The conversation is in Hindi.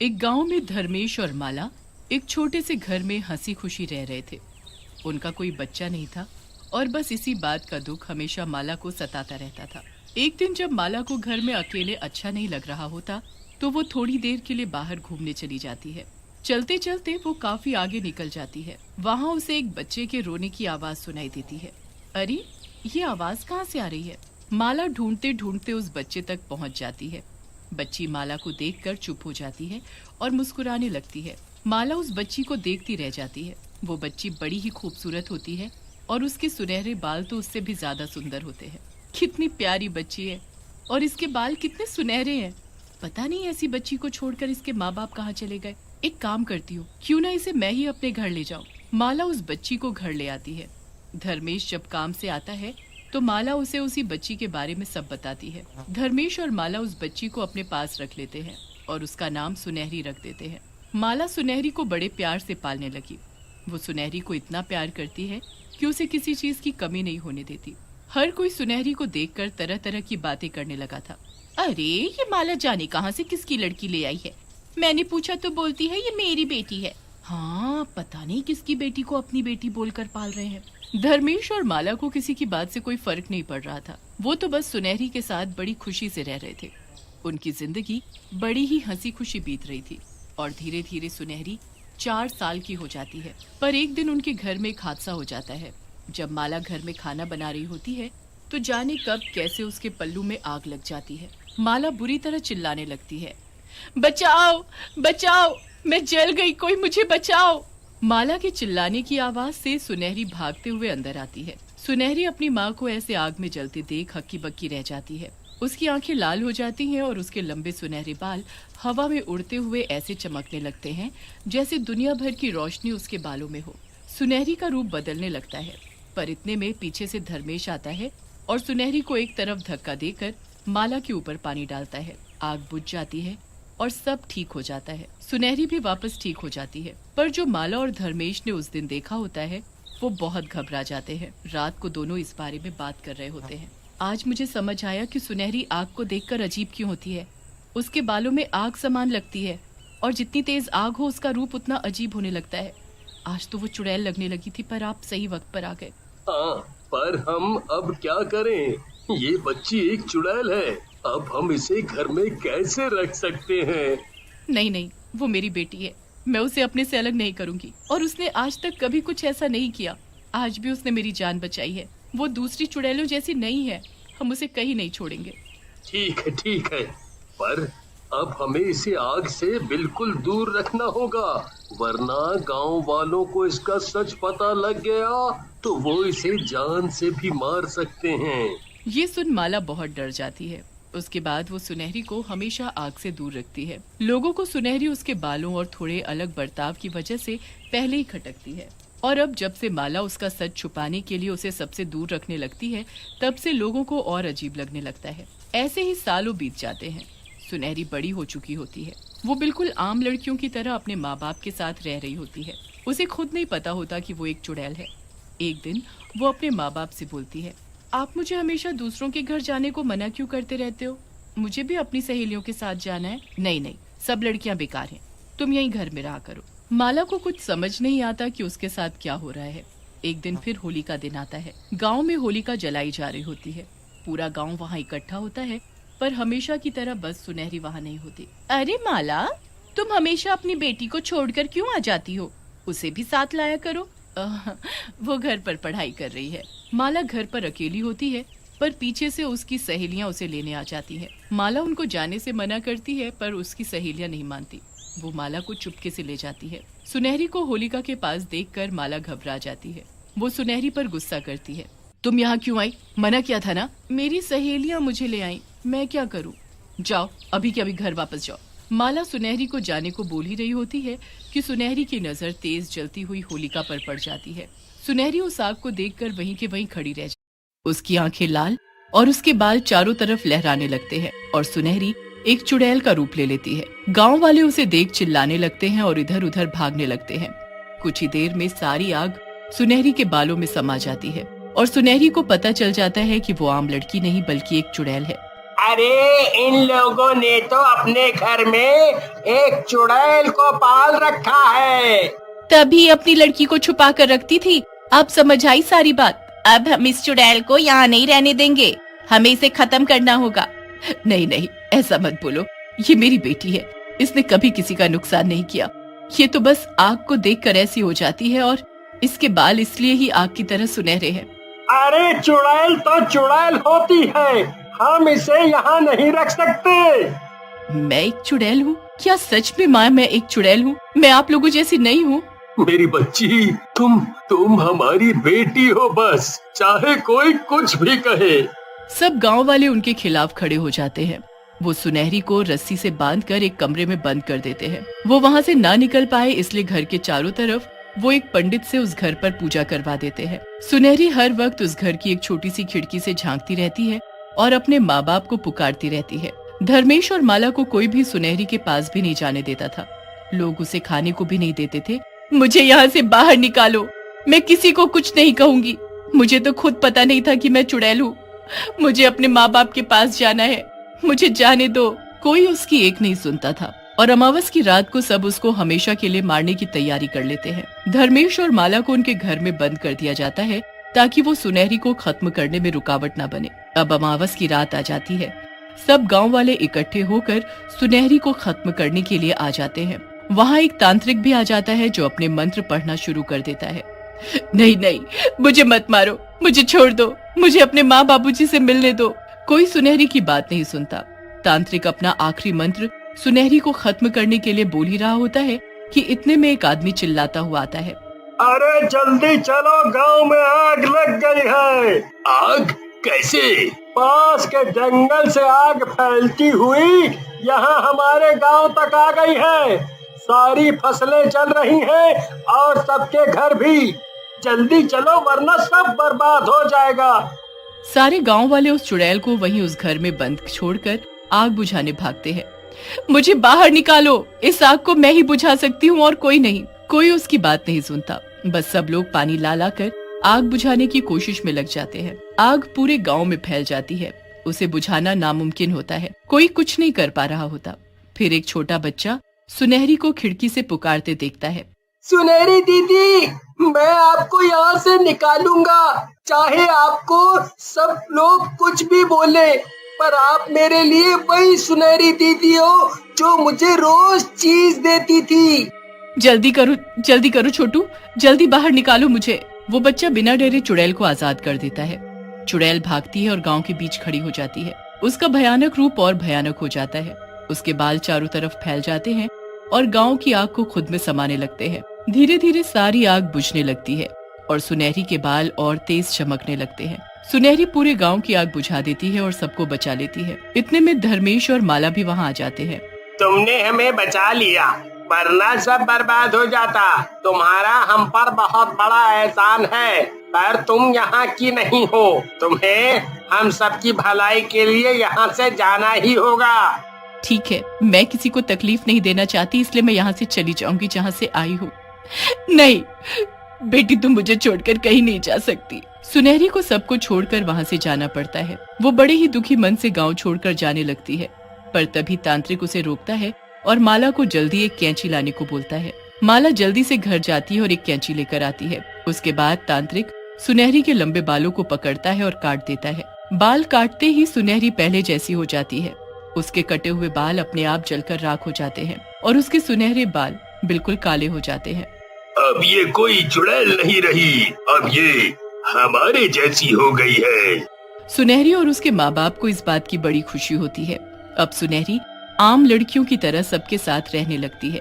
एक गांव में धर्मेश और माला एक छोटे से घर में हंसी खुशी रह रहे थे। उनका कोई बच्चा नहीं था और बस इसी बात का दुख हमेशा माला को सताता रहता था। एक दिन जब माला को घर में अकेले अच्छा नहीं लग रहा होता तो वो थोड़ी देर के लिए बाहर घूमने चली जाती है। चलते चलते वो काफी आगे निकल जाती है। वहाँ उसे एक बच्चे के रोने की आवाज सुनाई देती है। अरे, ये आवाज कहाँ से आ रही है? माला ढूंढते ढूंढते उस बच्चे तक पहुँच जाती है। बच्ची माला को देखकर चुप हो जाती है और मुस्कुराने लगती है। माला उस बच्ची को देखती रह जाती है। वो बच्ची बड़ी ही खूबसूरत होती है और उसके सुनहरे बाल तो उससे भी ज्यादा सुंदर होते हैं। कितनी प्यारी बच्ची है और इसके बाल कितने सुनहरे हैं। पता नहीं ऐसी बच्ची को छोड़कर इसके माँ बाप कहाँ चले गए। एक काम करती हूँ, क्यों ना इसे मैं ही अपने घर ले जाऊँ। माला उस बच्ची को घर ले आती है। धर्मेश जब काम से आता है तो माला उसे उसी बच्ची के बारे में सब बताती है। धर्मेश और माला उस बच्ची को अपने पास रख लेते हैं और उसका नाम सुनहरी रख देते हैं। माला सुनहरी को बड़े प्यार से पालने लगी। वो सुनहरी को इतना प्यार करती है कि उसे किसी चीज की कमी नहीं होने देती। हर कोई सुनहरी को देखकर तरह तरह की बातें करने लगा था। अरे, ये माला जाने कहाँ से किसकी लड़की ले आई है। मैंने पूछा तो बोलती है ये मेरी बेटी है। हाँ, पता नहीं किसकी बेटी को अपनी बेटी बोलकर पाल रहे हैं। धर्मेश और माला को किसी की बात से कोई फर्क नहीं पड़ रहा था। वो तो बस सुनहरी के साथ बड़ी खुशी से रह रहे थे। उनकी जिंदगी बड़ी ही हंसी खुशी बीत रही थी और धीरे धीरे सुनहरी 4 साल की हो जाती है। पर एक दिन उनके घर में एक हादसा हो जाता है। जब माला घर में खाना बना रही होती है तो जाने कब कैसे उसके पल्लू में आग लग जाती है। माला बुरी तरह चिल्लाने लगती है, बचाओ बचाओ, मैं जल गई, कोई मुझे बचाओ। माला के चिल्लाने की आवाज से सुनहरी भागते हुए अंदर आती है। सुनहरी अपनी माँ को ऐसे आग में जलते देख हक्की बक्की रह जाती है। उसकी आंखें लाल हो जाती हैं और उसके लंबे सुनहरे बाल हवा में उड़ते हुए ऐसे चमकने लगते हैं जैसे दुनिया भर की रोशनी उसके बालों में हो। सुनहरी का रूप बदलने लगता है, पर इतने में पीछे से धर्मेश आता है और सुनहरी को एक तरफ धक्का देकर माला के ऊपर पानी डालता है। आग बुझ जाती है और सब ठीक हो जाता है। सुनहरी भी वापस ठीक हो जाती है। पर जो माला और धर्मेश ने उस दिन देखा होता है वो बहुत घबरा जाते हैं। रात को दोनों इस बारे में बात कर रहे होते हैं। आज मुझे समझ आया कि सुनहरी आग को देखकर अजीब क्यों होती है। उसके बालों में आग समान लगती है और जितनी तेज आग हो उसका रूप उतना अजीब होने लगता है। आज तो वो चुड़ैल लगने लगी थी, पर आप सही वक्त पर आ गए। हाँ, पर हम अब क्या करें? ये बच्ची एक चुड़ैल है। अब हम इसे घर में कैसे रख सकते हैं? नहीं नहीं, वो मेरी बेटी है। मैं उसे अपने से अलग नहीं करूंगी और उसने आज तक कभी कुछ ऐसा नहीं किया। आज भी उसने मेरी जान बचाई है। वो दूसरी चुड़ैलों जैसी नहीं है। हम उसे कहीं नहीं छोड़ेंगे। ठीक है, पर अब हमें इसे आग से बिल्कुल दूर रखना होगा, वरना गांव वालों को इसका सच पता लग गया तो वो इसे जान से भी मार सकते हैं। ये सुन माला बहुत डर जाती है। उसके बाद वो सुनहरी को हमेशा आग से दूर रखती है। लोगों को सुनहरी उसके बालों और थोड़े अलग बर्ताव की वजह से पहले ही खटकती है और अब जब से माला उसका सच छुपाने के लिए उसे सबसे दूर रखने लगती है तब से लोगों को और अजीब लगने लगता है। ऐसे ही सालों बीत जाते हैं। सुनहरी बड़ी हो चुकी होती है। वो बिल्कुल आम लड़कियों की तरह अपने माँ बाप के साथ रह रही होती है। उसे खुद नहीं पता होता कि वो एक चुड़ैल है। एक दिन वो अपने माँ बाप से बोलती है, आप मुझे हमेशा दूसरों के घर जाने को मना क्यों करते रहते हो? मुझे भी अपनी सहेलियों के साथ जाना है। नहीं नहीं, सब लड़कियां बेकार हैं। तुम यहीं घर में रहा करो। माला को कुछ समझ नहीं आता कि उसके साथ क्या हो रहा है। एक दिन फिर होली का दिन आता है। गांव में होलिका जलाई जा रही होती है। पूरा गांव वहां इकट्ठा होता है, पर हमेशा की तरह बस सुनहरी वहां नहीं होती। अरे माला, तुम हमेशा अपनी बेटी को छोड़कर क्यों आ जाती हो? उसे भी साथ लाया करो। वो घर पर पढ़ाई कर रही है। माला घर पर अकेली होती है, पर पीछे से उसकी सहेलियां उसे लेने आ जाती हैं। माला उनको जाने से मना करती है, पर उसकी सहेलियां नहीं मानती। वो माला को चुपके से ले जाती है। सुनहरी को होलिका के पास देखकर माला घबरा जाती है। वो सुनहरी पर गुस्सा करती है, तुम यहाँ क्यों आई? मना किया था ना। मेरी सहेलियां मुझे ले आई, मैं क्या करूँ? जाओ, अभी के अभी घर वापस जाओ। माला सुनहरी को जाने को बोल ही रही होती है कि सुनहरी की नजर तेज जलती हुई होलिका पर पड़ जाती है। सुनहरी उस आग को देखकर वहीं के वहीं खड़ी रह जाती। उसकी आंखें लाल और उसके बाल चारों तरफ लहराने लगते हैं और सुनहरी एक चुड़ैल का रूप ले लेती है। गांव वाले उसे देख चिल्लाने लगते हैं और इधर उधर भागने लगते हैं। कुछ ही देर में सारी आग सुनहरी के बालों में समा जाती है और सुनहरी को पता चल जाता है कि वो आम लड़की नहीं बल्कि एक चुड़ैल है। अरे इन लोगों ने तो अपने घर में एक चुड़ैल को पाल रखा है। तभी अपनी लड़की को छुपा कर रखती थी। अब समझ आई सारी बात। अब हम इस चुड़ैल को यहाँ नहीं रहने देंगे, हमें इसे खत्म करना होगा। नहीं नहीं, ऐसा मत बोलो, ये मेरी बेटी है, इसने कभी किसी का नुकसान नहीं किया। ये तो बस आग को देखकर ऐसी हो जाती है और इसके बाल इसलिए ही आग की तरह सुनहरे हैं। अरे चुड़ैल तो चुड़ैल होती है, हम इसे यहाँ नहीं रख सकते। मैं एक चुड़ैल हूँ? क्या सच में माँ मैं एक चुड़ैल हूँ? मैं आप लोगों जैसी नहीं हूँ। मेरी बच्ची, तुम हमारी बेटी हो बस, चाहे कोई कुछ भी कहे। सब गांव वाले उनके खिलाफ खड़े हो जाते हैं। वो सुनहरी को रस्सी से बांधकर एक कमरे में बंद कर देते हैं। वो वहाँ से ना निकल पाए इसलिए घर के चारों तरफ वो एक पंडित से उस घर पर पूजा करवा देते हैं। सुनहरी हर वक्त उस घर की एक छोटी सी खिड़की से झांकती रहती है और अपने माँ बाप को पुकारती रहती है। धर्मेश और माला को कोई भी सुनहरी के पास भी नहीं जाने देता था। लोग उसे खाने को भी नहीं देते थे। मुझे यहाँ से बाहर निकालो, मैं किसी को कुछ नहीं कहूंगी। मुझे तो खुद पता नहीं था कि मैं चुड़ैल हूँ। मुझे अपने माँ बाप के पास जाना है, मुझे जाने दो। कोई उसकी एक नहीं सुनता था और अमावस की रात को सब उसको हमेशा के लिए मारने की तैयारी कर लेते हैं। धर्मेश और माला को उनके घर में बंद कर दिया जाता है ताकि वो सुनहरी को खत्म करने में रुकावट न बने। अब अमावस की रात आ जाती है। सब गांव वाले इकट्ठे होकर सुनहरी को खत्म करने के लिए आ जाते हैं। वहाँ एक तांत्रिक भी आ जाता है जो अपने मंत्र पढ़ना शुरू कर देता है। नहीं नहीं, मुझे मत मारो, मुझे छोड़ दो, मुझे अपने माँ बाबूजी से मिलने दो। कोई सुनहरी की बात नहीं सुनता। तांत्रिक अपना आखिरी मंत्र सुनहरी को खत्म करने के लिए बोल ही रहा होता है कि इतने में एक आदमी चिल्लाता हुआ आता है। अरे जल्दी चलो, गांव में आग लग गई है। आग? कैसे? पास के जंगल से आग फैलती हुई यहाँ हमारे गांव तक आ गई है। सारी फसलें जल रही हैं और सबके घर भी। जल्दी चलो वरना सब बर्बाद हो जाएगा। सारे गांव वाले उस चुड़ैल को वहीं उस घर में बंद छोड़कर आग बुझाने भागते हैं। मुझे बाहर निकालो, इस आग को मैं ही बुझा सकती हूँ और कोई नहीं। कोई उसकी बात नहीं सुनता। बस सब लोग पानी ला ला कर आग बुझाने की कोशिश में लग जाते हैं। आग पूरे गांव में फैल जाती है। उसे बुझाना नामुमकिन होता है। कोई कुछ नहीं कर पा रहा होता। फिर एक छोटा बच्चा सुनहरी को खिड़की से पुकारते देखता है। सुनहरी दीदी, मैं आपको यहाँ से निकालूंगा, चाहे आपको सब लोग कुछ भी बोले, पर आप मेरे लिए वही सुनहरी दीदी हो जो मुझे रोज चीज देती थी। जल्दी करो छोटू, जल्दी बाहर निकालो मुझे। वो बच्चा बिना डरे चुड़ैल को आजाद कर देता है। चुड़ैल भागती है और गांव के बीच खड़ी हो जाती है। उसका भयानक रूप और भयानक हो जाता है। उसके बाल चारों तरफ फैल जाते हैं और गांव की आग को खुद में समाने लगते हैं। धीरे धीरे सारी आग बुझने लगती है और सुनहरी के बाल और तेज चमकने लगते हैं। सुनहरी पूरे गांव की आग बुझा देती है और सबको बचा लेती है। इतने में धर्मेश और माला भी वहां आ जाते हैं। तुमने हमें बचा लिया, वरना सब बर्बाद हो जाता। तुम्हारा हम पर बहुत बड़ा एहसान है, पर तुम यहाँ की नहीं हो। तुम्हें हम सबकी भलाई के लिए यहाँ से जाना ही होगा। ठीक है, मैं किसी को तकलीफ नहीं देना चाहती, इसलिए मैं यहाँ से चली जाऊंगी जहाँ से आई हूँ। नहीं बेटी, तुम मुझे छोड़कर कहीं नहीं जा सकती। सुनहरी को सबको छोड़कर वहाँ से जाना पड़ता है। वो बड़े ही दुखी मन से गांव छोड़कर जाने लगती है, पर तभी तांत्रिक उसे रोकता है और माला को जल्दी एक कैंची लाने को बोलता है। माला जल्दी से घर जाती है और एक कैंची लेकर आती है। उसके बाद तांत्रिक सुनहरी के लंबे बालों को पकड़ता है और काट देता है। बाल काटते ही सुनहरी पहले जैसी हो जाती है। उसके कटे हुए बाल अपने आप जलकर राख हो जाते हैं और उसके सुनहरे बाल बिल्कुल काले हो जाते हैं। अब ये कोई चुड़ैल नहीं रही, अब ये हमारे जैसी हो गई है। सुनहरी और उसके माँ बाप को इस बात की बड़ी खुशी होती है। अब सुनहरी आम लड़कियों की तरह सबके साथ रहने लगती है।